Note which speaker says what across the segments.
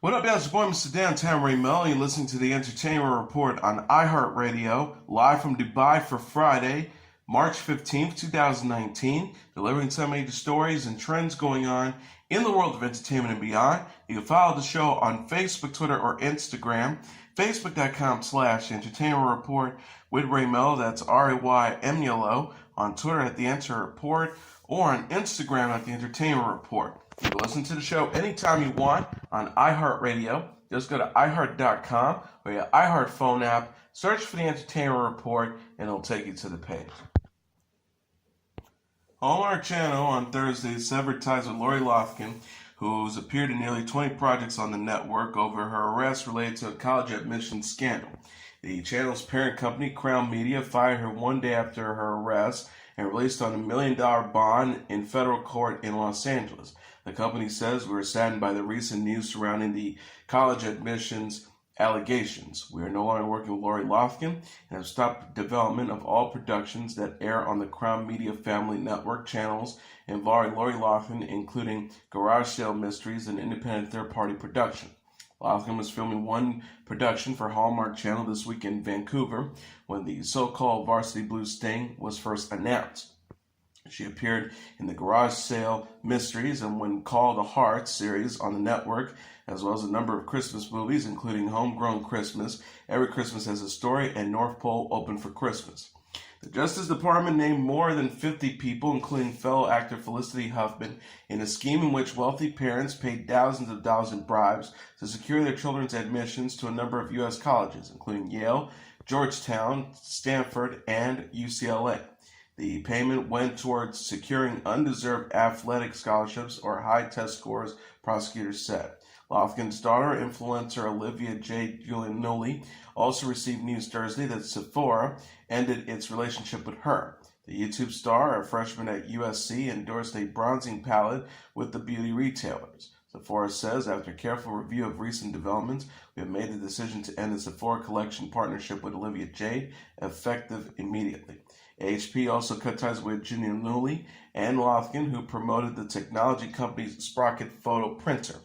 Speaker 1: What up, guys? It's your boy, Mr. Downtown Ray Melo. You're listening to the Entertainment Report on iHeartRadio, live from Dubai for Friday, March 15th, 2019, delivering some major stories and trends going on in the world of entertainment and beyond. You can follow the show on Facebook, Twitter, or Instagram, facebook.com/Entertainment Report with Ray Melo, that's RAYMELO, on Twitter at The Enter Report, or on Instagram at The Entertainment Report. You can listen to the show anytime you want on iHeartRadio. Just go to iHeart.com or your iHeart phone app, search for The Entertainment Report, and it'll take you to the page. Hallmark Channel on Thursday severed ties with Lori Loughlin, who's appeared in nearly 20 projects on the network over her arrest related to a college admissions scandal. The channel's parent company, Crown Media, fired her one day after her arrest and released on $1 million bond in federal court in Los Angeles. The company says, "We're saddened by the recent news surrounding the college admissions allegations. We are no longer working with Lori Loughlin and have stopped development of all productions that air on the Crown Media Family Network channels involving Lori Loughlin, including Garage Sale Mysteries, and independent third-party production." Loughlin was filming one production for Hallmark Channel this week in Vancouver when the so-called Varsity Blues sting was first announced. She appeared in the Garage Sale Mysteries and When Called a Heart series on the network, as well as a number of Christmas movies, including Homegrown Christmas, Every Christmas Has a Story, and North Pole Open for Christmas. The Justice Department named more than 50 people, including fellow actor Felicity Huffman, in a scheme in which wealthy parents paid thousands of dollars in bribes to secure their children's admissions to a number of U.S. colleges, including Yale, Georgetown, Stanford, and UCLA. The payment went towards securing undeserved athletic scholarships or high test scores, prosecutors said. Loughlin's daughter, influencer Olivia J. Giulianoli, also received news Thursday that Sephora ended its relationship with her. The YouTube star, a freshman at USC, endorsed a bronzing palette with the beauty retailers. Sephora says, "After careful review of recent developments, we have made the decision to end the Sephora collection partnership with Olivia Jade, effective immediately." HP also cut ties with Giulianoli and Loughlin, who promoted the technology company's Sprocket photo printer.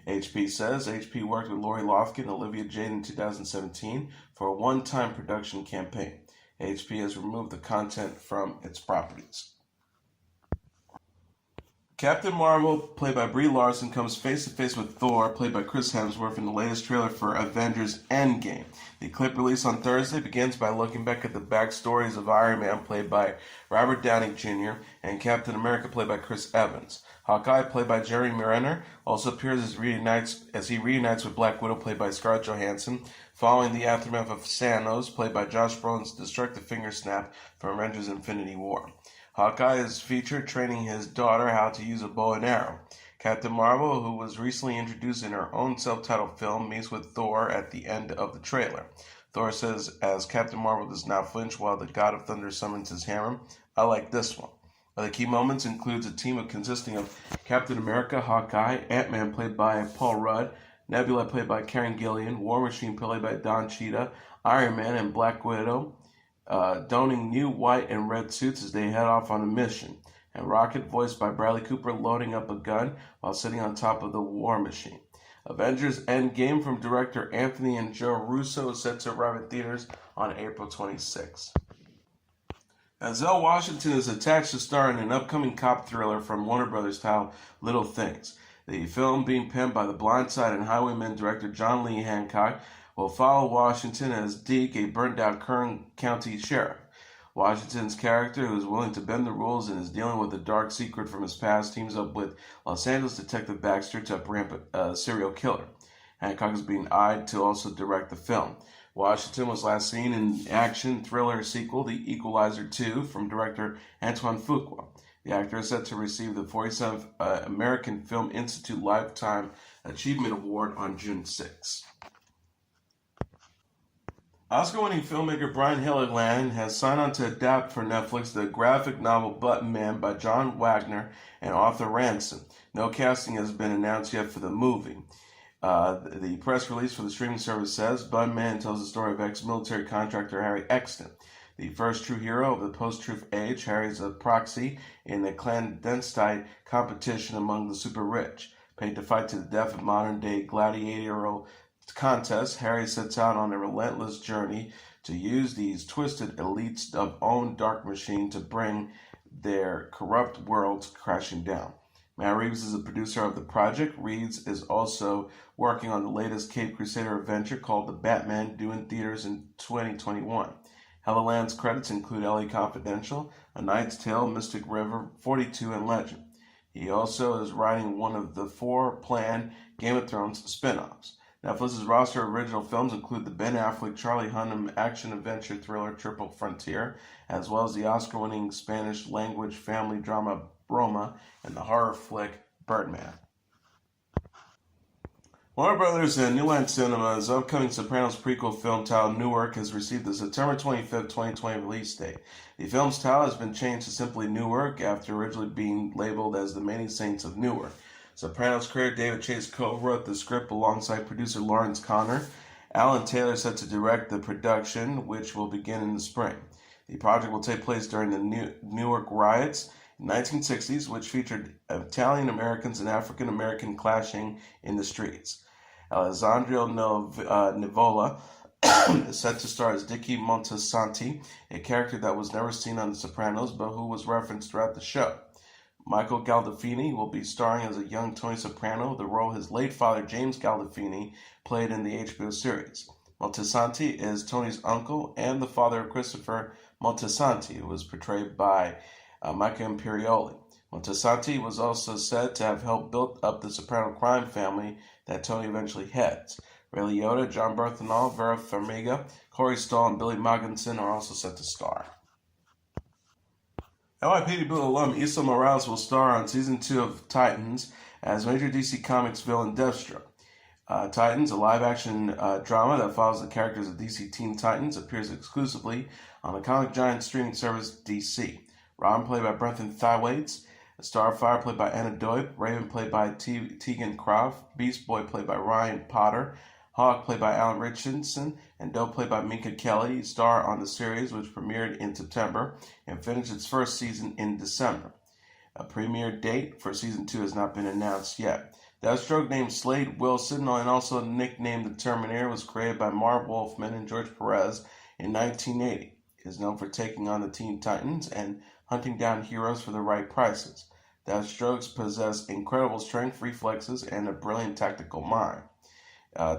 Speaker 1: HP says HP worked with Lori Loughlin and Olivia Jade in 2017 for a one-time production campaign. HP has removed the content from its properties. Captain Marvel, played by Brie Larson, comes face-to-face with Thor, played by Chris Hemsworth, in the latest trailer for Avengers Endgame. The clip released on Thursday begins by looking back at the backstories of Iron Man, played by Robert Downey Jr., and Captain America, played by Chris Evans. Hawkeye, played by Jeremy Renner, also appears as he reunites with Black Widow, played by Scarlett Johansson, following the aftermath of Thanos, played by Josh Brolin's destructive finger snap from Avengers Infinity War. Hawkeye is featured training his daughter how to use a bow and arrow. Captain Marvel, who was recently introduced in her own self-titled film, meets with Thor at the end of the trailer. Thor says, as Captain Marvel does not flinch while the God of Thunder summons his hammer, "I like this one." Other key moments includes a team consisting of Captain America, Hawkeye, Ant-Man played by Paul Rudd, Nebula played by Karen Gillan, War Machine played by Don Cheadle, Iron Man and Black Widow, donning new white and red suits as they head off on a mission, and Rocket, voiced by Bradley Cooper, loading up a gun while sitting on top of the War Machine. Avengers Endgame from director Anthony and Joe Russo is set to arrive in theaters on April 26. Denzel Washington is attached to star in an upcoming cop thriller from Warner Brothers titled Little Things. The film, being penned by The Blind Side and Highwaymen director John Lee Hancock, will follow Washington as Deke, a burned-out Kern County sheriff. Washington's character, who is willing to bend the rules and is dealing with a dark secret from his past, teams up with Los Angeles detective Baxter to apprehend a serial killer. Hancock is being eyed to also direct the film. Washington was last seen in action thriller sequel The Equalizer 2 from director Antoine Fuqua. The actor is set to receive the 47th American Film Institute Lifetime Achievement Award on June 6. Oscar-winning filmmaker Brian Hilliland has signed on to adapt for Netflix the graphic novel Button Man by John Wagner and Arthur Ranson. No casting has been announced yet for the movie. The press release for the streaming service says Button Man tells the story of ex-military contractor Harry Exton. The first true hero of the post-truth age, Harry is a proxy in a clandestine competition among the super rich. Paid to fight to the death in modern-day gladiatorial contests, Harry sets out on a relentless journey to use these twisted elites of own dark machine to bring their corrupt worlds crashing down. Matt Reeves is a producer of the project. Reeves is also working on the latest Cape Crusader adventure called The Batman, due in theaters in 2021. Helloland's credits include LA Confidential, A Knight's Tale, Mystic River, 42, and Legend. He also is writing one of the 4 planned Game of Thrones spin-offs. Netflix's roster of original films include the Ben Affleck, Charlie Hunnam action-adventure thriller Triple Frontier, as well as the Oscar-winning Spanish-language family drama Roma and the horror flick Birdman. Warner Brothers and New Line Cinema's upcoming Sopranos prequel film titled Newark has received the September 25, 2020 release date. The film's title has been changed to simply Newark after originally being labeled as The Many Saints of Newark. Sopranos creator David Chase co-wrote the script alongside producer Lawrence Connor. Alan Taylor is set to direct the production, which will begin in the spring. The project will take place during the Newark riots in the 1960s, which featured Italian Americans and African Americans clashing in the streets. Alessandro Nivola is set to star as Dickie Montesanti, a character that was never seen on The Sopranos but who was referenced throughout the show. Michael Gandolfini will be starring as a young Tony Soprano, the role his late father James Gandolfini played in the HBO series. Montesanti is Tony's uncle and the father of Christopher Montesanti, who was portrayed by Micah Imperioli. Montesanti was also said to have helped build up the Soprano crime family that Tony eventually heads. Ray Liotta, John Berthenol, Vera Farmiga, Corey Stoll, and Billy Magnuson are also set to star. NYPD Blue alum Issa Morales will star on Season 2 of Titans as major DC Comics villain Deathstroke. Titans, a live-action drama that follows the characters of DC Teen Titans, appears exclusively on the Comic Giant streaming service DC. Robin, played by Brenton Thwaites, Starfire, played by Anna Doip, Raven, played by Tegan Croft, Beast Boy, played by Ryan Potter, Hawk, played by Alan Richardson, and Dope, played by Minka Kelly, star on the series, which premiered in September and finished its first season in December. A premiere date for Season 2 has not been announced yet. Deathstroke, named Slade Wilson and also nicknamed the Terminator, was created by Marv Wolfman and George Perez in 1980. He is known for taking on the Teen Titans and hunting down heroes for the right prices. Deathstrokes possess incredible strength, reflexes, and a brilliant tactical mind.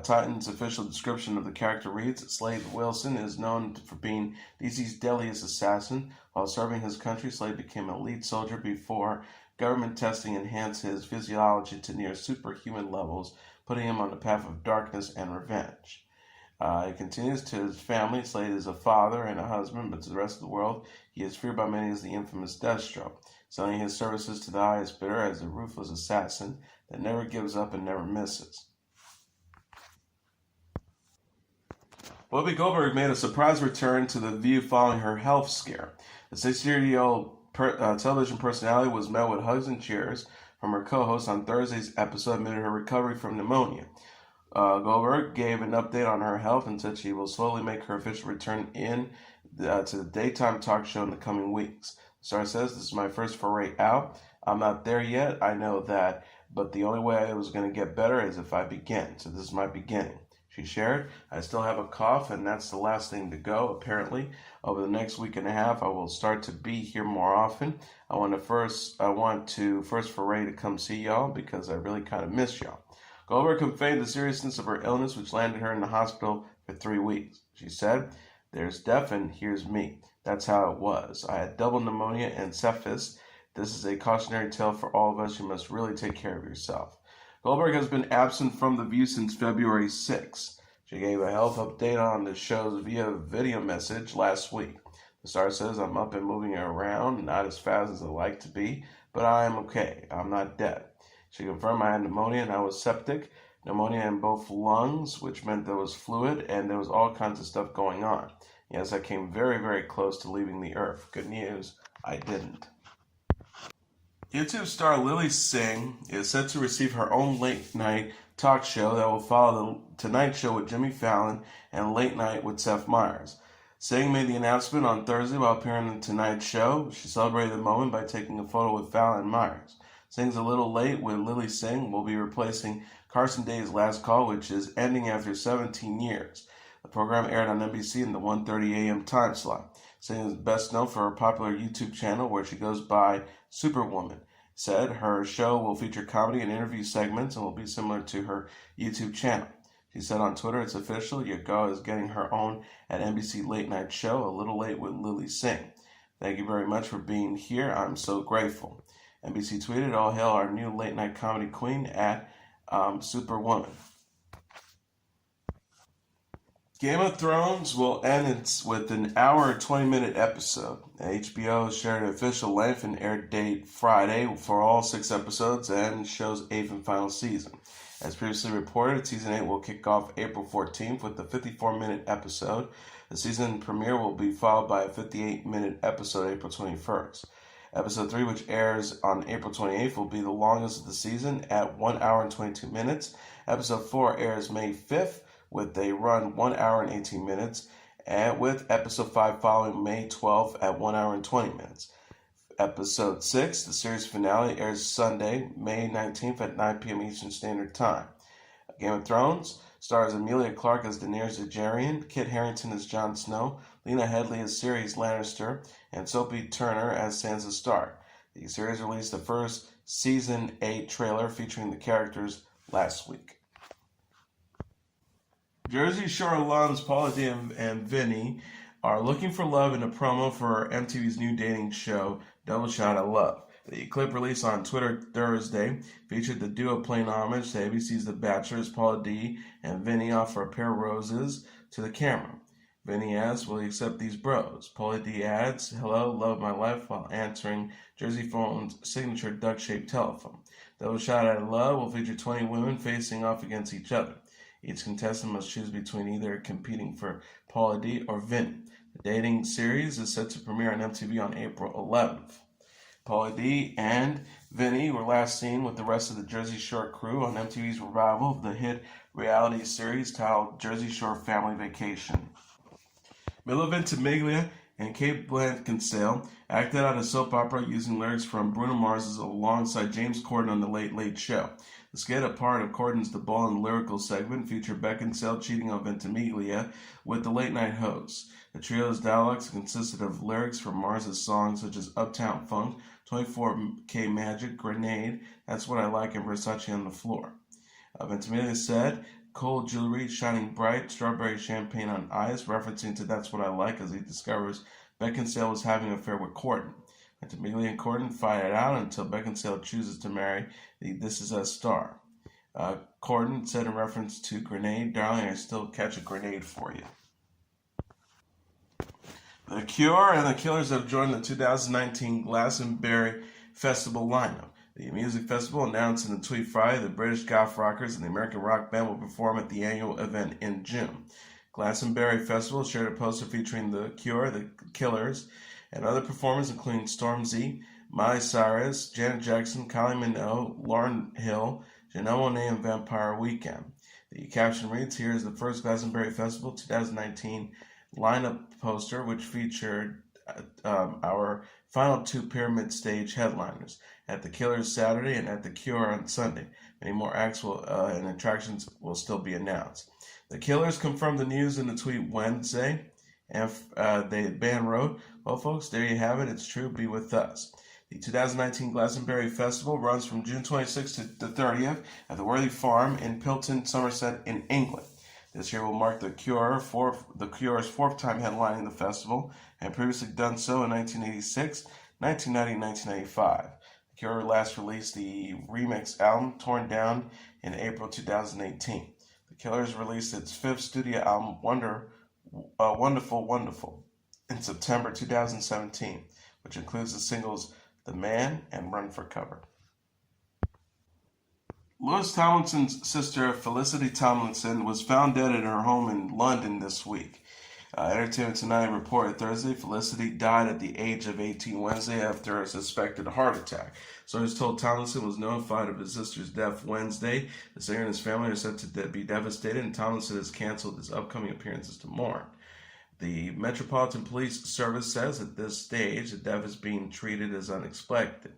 Speaker 1: Titan's official description of the character reads, Slade Wilson is known for being DC's deadliest assassin. While serving his country, Slade became an elite soldier before government testing enhanced his physiology to near superhuman levels, putting him on the path of darkness and revenge. He continues to his family. Slade is a father and a husband, but to the rest of the world, he is feared by many as the infamous Deathstroke, selling his services to the highest bidder as a ruthless assassin that never gives up and never misses. Whoopi Goldberg made a surprise return to The View following her health scare. The 60-year-old television personality was met with hugs and cheers from her co-host on Thursday's episode amid her recovery from pneumonia. Goldberg gave an update on her health and said she will slowly make her official return to the daytime talk show in the coming weeks. The star says, "This is my first foray out. I'm not there yet, I know that, but the only way I was going to get better is if I begin. So this is my beginning." She shared, "I still have a cough, and that's the last thing to go, apparently. Over the next week and a half, I will start to be here more often. I want to first foray to come see y'all because I really kind of miss y'all." Goldberg conveyed the seriousness of her illness, which landed her in the hospital for 3 weeks. She said, "There's Def and here's me. That's how it was. I had double pneumonia and sepsis. This is a cautionary tale for all of us. You must really take care of yourself." Goldberg has been absent from The View since February 6th. She gave a health update on the show via video message last week. The star says, "I'm up and moving around, not as fast as I'd like to be, but I am okay. I'm not dead." She confirmed I had pneumonia and I was septic, pneumonia in both lungs, which meant there was fluid and there was all kinds of stuff going on. Yes, I came very, very close to leaving the earth. Good news, I didn't. YouTube star Lily Singh is set to receive her own late-night talk show that will follow The Tonight Show with Jimmy Fallon and Late Night with Seth Meyers. Singh made the announcement on Thursday while appearing on The Tonight Show. She celebrated the moment by taking a photo with Fallon and Meyers. Sings A Little Late with Lily Singh will be replacing Carson Day's Last Call, which is ending after 17 years. The program aired on NBC in the 1:30 a.m. time slot. Singh is best known for her popular YouTube channel where she goes by Superwoman. Said her show will feature comedy and interview segments and will be similar to her YouTube channel. She said on Twitter, "It's official, your girl is getting her own at NBC late night show, A Little Late with Lily Singh. Thank you very much for being here. I'm so grateful." NBC tweeted, "All hail our new late night comedy queen at Superwoman." Game of Thrones will end with an hour and 20-minute episode. HBO shared an official length and air date Friday for all 6 episodes and show's 8th and final season. As previously reported, Season 8 will kick off April 14th with a 54-minute episode. The season premiere will be followed by a 58-minute episode April 21st. Episode 3, which airs on April 28th, will be the longest of the season at 1 hour and 22 minutes. Episode 4 airs May 5th with a run 1 hour and 18 minutes, and with Episode 5 following May 12th at 1 hour and 20 minutes. Episode 6, the series finale, airs Sunday, May 19th at 9 p.m. Eastern Standard Time. Game of Thrones stars Emilia Clarke as Daenerys Targaryen, Kit Harington as Jon Snow, Lena Headey as Cersei Lannister, and Sophie Turner as Sansa Stark. The series released the first Season 8 trailer featuring the characters last week. Jersey Shore alums Paula Dee and Vinny are looking for love in a promo for MTV's new dating show, Double Shot of Love. The clip released on Twitter Thursday featured the duo playing homage to ABC's The Bachelor as Paula Dee and Vinny offer a pair of roses to the camera. Vinny asks, "Will you accept these bros?" Paula Dee adds, "Hello, love my life," while answering Jersey Phone's signature duck-shaped telephone. Double Shot of Love will feature 20 women facing off against each other. Each contestant must choose between either competing for Paula Dee or Vinny. The dating series is set to premiere on MTV on April 11th. Paula Dee and Vinny were last seen with the rest of the Jersey Shore crew on MTV's revival of the hit reality series titled Jersey Shore Family Vacation. Melo Ventimiglia and Kate Beckinsale acted out a soap opera using lyrics from Bruno Mars's alongside James Corden on The Late Late Show. The skit, a part of Corden's The Ball and Lyrical segment, featured Beckinsale cheating on Ventimiglia with the late-night host. The trio's dialogues consisted of lyrics from Mars's songs such as Uptown Funk, 24K Magic, Grenade, That's What I Like, and Versace on the Floor. Ventimiglia said, "Cold jewelry, shining bright, strawberry champagne on ice," referencing to That's What I Like as he discovers Beckinsale was having an affair with Corden. Ventimiglia and Corden fight it out until Beckinsale chooses to marry the This Is Us star. Corden said in reference to Grenade, "Darling, I still catch a grenade for you." The Cure and the Killers have joined the 2019 Glastonbury Festival lineup. The music festival announced in a tweet Friday the British goth rockers and the American rock band will perform at the annual event in June. Glastonbury Festival shared a poster featuring The Cure, The Killers, and other performers including Stormzy, Miley Cyrus, Janet Jackson, Kylie Minogue, Lauryn Hill, Janelle Monáe, and Vampire Weekend. The caption reads, "Here is the first Glastonbury Festival 2019 lineup poster, which featured our final 2 Pyramid Stage headliners, at The Killers Saturday and at The Cure on Sunday. Many more acts and attractions will still be announced." The Killers confirmed the news in a tweet Wednesday, and the band wrote, "Well, folks, there you have it. It's true. Be with us." The 2019 Glastonbury Festival runs from June 26th to the 30th at the Worthy Farm in Pilton, Somerset, in England. This year will mark the Cure's 4th time headlining the festival, and previously done so in 1986, 1990, and 1995. The Cure last released the remix album Torn Down in April 2018. The Killers released its 5th studio album Wonderful Wonderful in September 2017, which includes the singles The Man and Run for Cover. Louis Tomlinson's sister, Felicity Tomlinson, was found dead at her home in London this week. Entertainment Tonight reported Thursday Felicity died at the age of 18 Wednesday after a suspected heart attack. Sources told Tomlinson was notified of his sister's death Wednesday. The singer and his family are said to be devastated, and Tomlinson has canceled his upcoming appearances to mourn. The Metropolitan Police Service says at this stage the death is being treated as unexpected.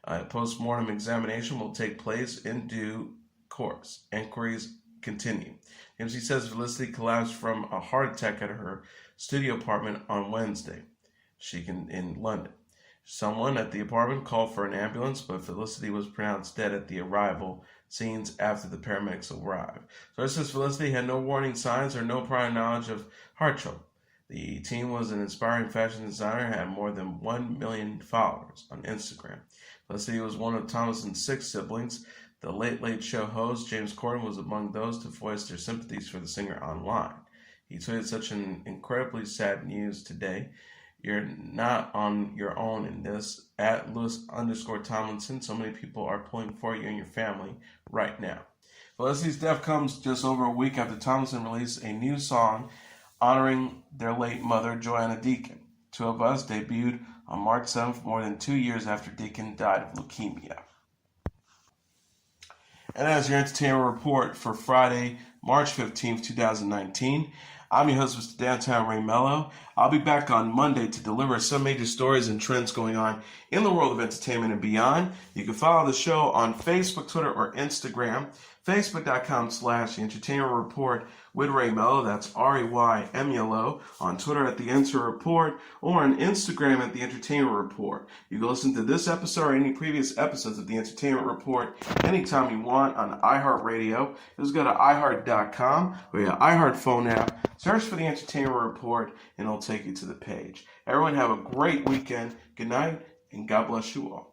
Speaker 1: A post-mortem examination will take place in due course. Inquiries continue. MC says Felicity collapsed from a heart attack at her studio apartment on Wednesday. In London. Someone at the apartment called for an ambulance, but Felicity was pronounced dead at the arrival scenes after the paramedics arrived. Sources says Felicity had no warning signs or no prior knowledge of heart trouble. The teen was an inspiring fashion designer, had more than 1 million followers on Instagram. Felicity was one of Thomason's 6 siblings. The Late Late Show host, James Corden, was among those to voice their sympathies for the singer online. He tweeted such an incredibly sad news today. You're not on your own in this. At Lewis_Tomlinson, so many people are pulling for you and your family right now. Felicity's death comes just over a week after Tomlinson released a new song honoring their late mother, Joanna Deacon. Two of Us debuted on March 7th, more than 2 years after Deacon died of leukemia. And as your entertainment report for Friday, March 15th, 2019, I'm your host, Mr. Downtown Ray Melo. I'll be back on Monday to deliver some major stories and trends going on in the world of entertainment and beyond. You can follow the show on Facebook, Twitter, or Instagram. Facebook.com/The Entertainment Report with Ray Melo. That's RAYMELO. On Twitter at The Enter Report, or on Instagram at The Entertainment Report. You can listen to this episode or any previous episodes of The Entertainment Report anytime you want on iHeartRadio. Just go to iHeart.com or your iHeart phone app. Search for The Entertainment Report and it'll take you to the page. Everyone have a great weekend. Good night and God bless you all.